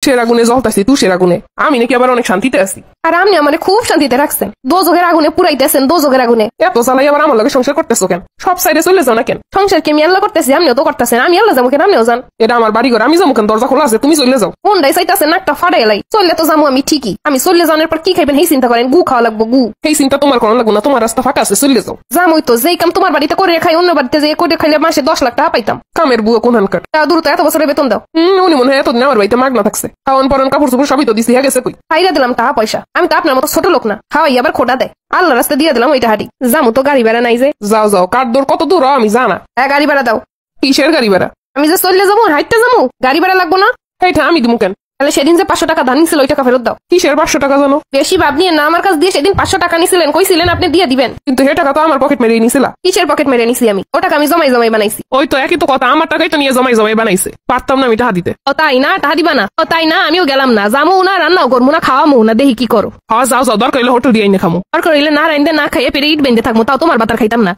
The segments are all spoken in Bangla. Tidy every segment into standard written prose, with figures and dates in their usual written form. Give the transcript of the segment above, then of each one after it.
সের আগুনে জ্বলতাছি তুষের আগুনে, আমি নাকি আবার অনেক শান্তিতে আছি। আর আপনি আমার খুব শান্তিতে রাখছেন, দোজখের আগুনে পুরাইতেছেন, দোজখের আগুনে। এত জ্বালাই আবার আমার লগে সংসার করতেছো কেন? সব সাইডে চলে যাও না কেন? সংসার কি আমি আল্লাহ করতেছি, আপনিও তো করতেছেন, আমি আল্লাহ যাবো কেন, আপনিও যান। এটা আমার বাড়ি ঘর, আমি যাবো কেন? দরজা খোলা আছে, তুমি চলে যাও। কোনটাই চাইতেছেন নাকটা ফাড়াই এলাই, চললে তো যাবো আমি ঠিকই। আমি চললে যাওয়ার পর কি খাইবেন এই চিন্তা করেন, গু খাওয়া লাগবো গু। এই চিন্তা তোমার করার লাগবো না, তোমার রাস্তা ফাঁকা আছে, চলে যাও। যামই তো, যেই কাম তোমার বাড়িতে করে খাই অন্য বাড়িতে যে করে খাইলে মাসে 10 লাখ টাকা পাইতাম। কামের বুয়া কোনখানকার? তা দ্রুত এত বছরের বেতন দাও। উনি মনে হয় এতদিন আমার বাড়িতে মাগনা থাকছে, খাওয়ান পরন কাপড় চোপড় সবই তো দিছি, হয়ে গেছে কই? খাইরা দিলাম টাকা পয়সা, আমি তো আপনার মতো ছোট লোক না, খাওয়াই আবার খোটা দেয়। আল্লাহ রাস্তা দিয়ে দিলাম ওইটা হাঁটি, যামু তো গাড়ি ভাড়া নাই যে। যাও যাও, কার দূর কত দূর আমি জানা। গাড়ি ভাড়া দাও। কিসের গাড়ি ভাড়া? আমি যে চললে যাবো হাইটতে যাবো, গাড়ি ভাড়া লাগবো না? এইটা আমি দিমু কেন? তাহলে সেদিন যে 500 টাকা ধান নিছিল ওই টাকা ফেরত দাও। কিসের 500 টাকা জানো? বেশি ভাব নিয়ে না, আমার কাছে দিয়ে সেদিন 500 টাকা নিছিলেন, কইছিলেন আপনি দিয়ে দিবেন। কিন্তু হে টাকা তো আমার পকেট মেরে নিছিলা। কিসের পকেট মেরে নিছি আমি? ও টাকা আমি জমাই জমাই বানাইছি। ওই তো একই তো কথা, আমার টাকাই তো নিয়ে জমাই জমাই বানাইছে, পারতাম না আমি টাকা দিতে। ও তাই না, টাকা দিবা না? ও তাই না, আমিও গেলাম না, যামো না, রান্নাও করবো না, খাওয়ামো না, দেখি কি করো। হ্যাঁ যাও যাও, দরকার হলে হোটেল দিয়ে এনে খামো। আর করিলে না রাইন্দে না খাইয়ে পেরে ইট বেঁধে থাকবো, তাও তোমার বাতার খাইতাম না।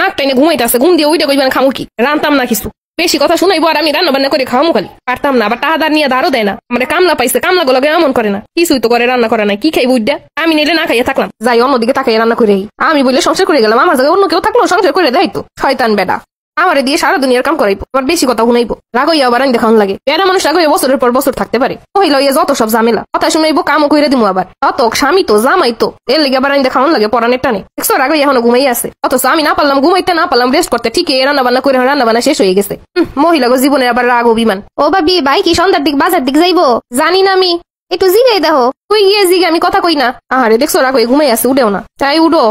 নাক টাইনে ঘুমাইতেছে, ঘুম দিয়ে ওইটা কইবেন খামো কি, রান্তাম না কিছু। বেশি কথা শুনাইবো আর আমি রান্না বান্না করে খাওয়ামো খালি, পারতাম না। আবার টাহাদার নিয়ে ধারও দেয় না, মানে কামলা পাইছে, কামলা গুলোকে এমন করে না, কিছুই তো করে রান্না করে নাই, কি খাইবো উইডা? আমি নিলে না খাইয়ে থাকলাম, যাই অন্যদিকে তাকাই রান্না করে। আমি বললে সংসার করে গেলাম, আমার জায়গায় অন্য কেউ থাকলো সংসার করে দেয় তো। শয়তান বেটা আমারে দিয়ে সারা দুনিয়ার কাম করাইবো, আবার বেশি কথা শুনাইবো, রাগইয়া আবার আমি দেখান লাগে। বেড়া মানুষ রাগইয়া বছরের পর বছর থাকতে পারে, ওইল ইয়ে যত সব ঝামেলা, কথা শুনাইবো, কামও কইরে দিমু আবার। অত স্বামী তো জামাই তো, এর লেগে আবার আমি দেখান লাগে পরানের টানে। দেখছো রাগইয়া এখনো ঘুমাই আছে, অথচ আমি না পারলাম ঘুমাইতে, না পারলাম রেস্ট করতে, ঠিকই রান্না বান্না করে রান্না বান্না শেষ হয়ে গেছে। মহিলাগো জীবনে আবার রাগ অভিমান। ও ভাবি ভাই কি সন্ধ্যার দিক বাজার দিক যাইবো? জানি না আমি, একটু জিগাই দেখো। তুই গিয়ে জিগে, আমি কথা কই না। আহারে দেখছো রাগ হয়ে ঘুমাই আছে, উঠেও না, তাই উঠো।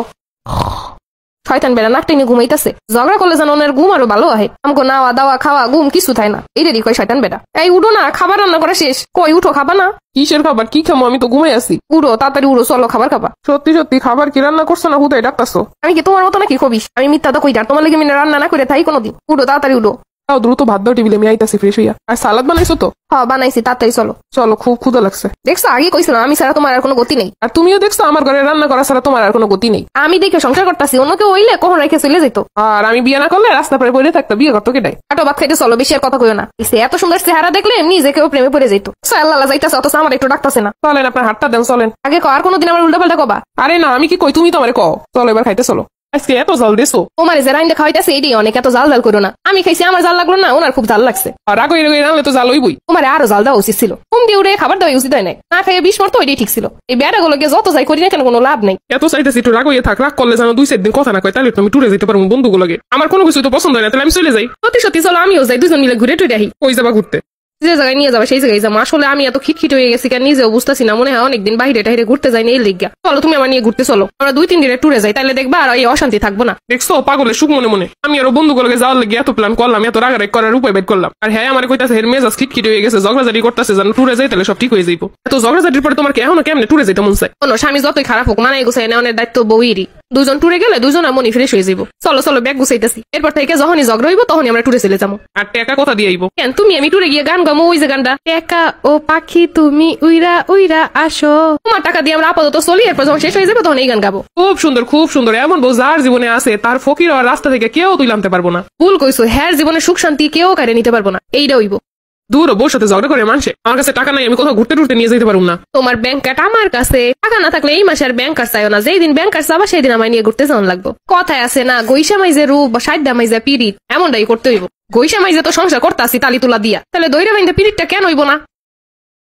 শয়তান বেড়া নাক টেনে ঘুমাইতেছে, ঝগড়া করলে যেন ওনার ঘুম আরো ভালো হয়। আমাকে নাওয়া দাওয়া খাওয়া ঘুম কিছু থায় না, এটারই কয় শয়তান বেড়া। এই উঠো না, খাবার রান্না করা শেষ। কই উঠো, খাবা না? কিসের খাবার? কি খামো? আমি তো ঘুমাই আছি। উড়ো তাড়াতাড়ি উড়ো, চলো খাবার খাবা। সত্যি সত্যি খাবার কি রান্না করছো না হুদাই ডাকতাছো? আমি কি তোমার মতো নাকি খবিস? আমি মিথ্যা তো কইটার, তোমার লাগে মিনে রান্না না করে থাই কোনোদিন। উড়ো তাড়াতাড়ি উড়ো। তাও দ্রুত ভাত দাও টেবিলে, আমি আইতাছি ফ্রেশ হইয়া। আর সালাদ বানাইছো তো? হ্যাঁ বানাইছি, তাড়াতাড়ি চলো। চলো, খুব ক্ষুধা লাগছে। দেখছো আগে কইছিলাম আমি ছাড়া তোমার আর কোনো গতি নেই। আর তুমিও দেখছো আমার ঘরে রান্না করা ছাড়া তোমার আর কোনো গতি নেই। আমি দেখে সংসার করতেছি, অন্য কেউ হইলে কখন রেখে চলে যেত। আর আমি বিয়ে না করলে রাস্তা পরে পড়ে থাকতো, বিয়ে করতো কেটাই? আটো ভাত খাইতে চলো, বেশি আর কথা কইও না। এত সুন্দর চেহারা দেখলে এমনি যে কেউ প্রেমে পড়ে যেত। আল্লাহ যাইতাছে, অথচ আমার একটু ডাকতাছে না। চলেন আপনার হাতটা দেন, চলেন। আগে আর কোনোদিন আমার উল্টা পাল্টা কবা? আরে না, আমি কি কই, তুমি তো আমারে কও। চলো এবার খাইতে চলো। আজকে এত জাল দিছো। তোমার যে রাইন্দা খাওয়াইতেছে এটাই অনেক, এত জাল জাল করো না। আমি খাইছি, আমার জাল লাগলো না, ওনার খুব জাল লাগছে। আর রাগ হয়ে রান্নালে তো জাল হইবই। তোমার আরো জাল দেওয়া উচিত ছিল, ঘুম দিয়ে উড়ে খাবার দেওয়া উচিত হয় নাই। না খাইয়ে 20 মরতো ওইটাই ঠিক ছিল। এই বেড়া গুলোকে যত যাই করি না কেন কোনো লাভ নেই। এত চাইতেছি একটু রাগ হইয়া থাক, রাগ করলে যেন 2-4 দিন কথা না কয়, তাহলে তুমি টুরে যেতে পারবো বন্ধুগুলোকে। আমার কোনো কিছু তো পছন্দ হয় না, তাহলে আমি চলে যাই। সত্যি সত্যি চলো, আমিও যাই, দুজন মিলে ঘুরে টুরে আহি। ওই যাবা ঘুরতে? যে জায়গায় নিয়ে যাবে সেই জায়গায় যাবো। আসলে আমি এত খিটখিট হয়ে গেছি কেন নিজেও বুঝতেছি না, মনে হয় অনেকদিন বাইরে টাইরে ঘুরতে যাই না এই লিগা। চলো তুমি আমার নিয়ে ঘুরতে চলো, আমরা 2-3 দিনের ট্যুরে যাই, তাহলে দেখবা আর এই অশান্তি থাকবো না। দেখছো পাগলের সুখ মনে মনে আমি আরো বন্ধুগুলোকে যাওয়ার লেগে এত প্ল্যান করলাম, এত রাগারাগ করার উপায় বের করলাম। আর হ্যাঁ আমার কইতাছে হের মেজাজ খিটখিট হয়ে গেছে, ঝগড়াঝাড়ি করতেছে, যেন ট্যুরে যাই তাহলে সব ঠিক হয়ে যাইবো। এত ঝগড়াঝাড়ির পরে তোমার এখনো কেমনে ট্যুরে যাইতে মন চায়? কোনো স্বামী যতই খারাপ হোক মানাই গুছাই নেওয়ার দায়িত্ব বউইরই। দুজন ট্যুরে গেলে দুজন মনি ফ্রেশ হয়ে যাবো। চলো চলো ব্যাগ গুছাইতেছি, এরপর থেকে যখনই ঝগড়া হইব তখনই আমরা ট্যুরে চলে যাবো। আর টাকা কথা দিয়ে আইবো? কেন তুমি আমি ট্যুরে গিয়ে গান গামো, ওই যে গানটা একা ও পাখি তুমি উইরা উইরা আসো, তোমার টাকা দিয়ে আমরা আপাতত চলি, এরপর যখন শেষ হয়ে যাবে তখন এই গান গাবো। খুব সুন্দর খুব সুন্দর, এমন বউ যার জীবনে আছে তার ফকির হওয়ার রাস্তা থেকে কেউ তুই নামতে পারবো না। ভুল কইছো, হ্যার জীবনে সুখ শান্তি কেউ কারে নিতে পারবো না, এইটা হইব। দূর বউর সাথে ঝগড়া করে মানুষে, আমার কাছে টাকা নাই, আমি কোথাও ঘুরতে টুরতে নিয়ে যেতে পারবো না। তোমার ব্যাংক কার্ড আমার কাছে, টাকা না থাকলে এই মাসে আর ব্যাংক কার্ড চাইও না, যেই দিন ব্যাংক কার্ড চাবা সেই দিন আমায় নিয়ে ঘুরতে যাওয়ান লাগবো। কথায় আছে না, গৈসা মাইজে রূপ বা সাইডা মাইজে পিরিত, এমনটাই করতে হইব। গৈসা মাইজে তো সংসার করতে আসি তালি তুলা দিয়া, তাহলে দৈরা বাইন্দা পিরিতটা কেন হইব না?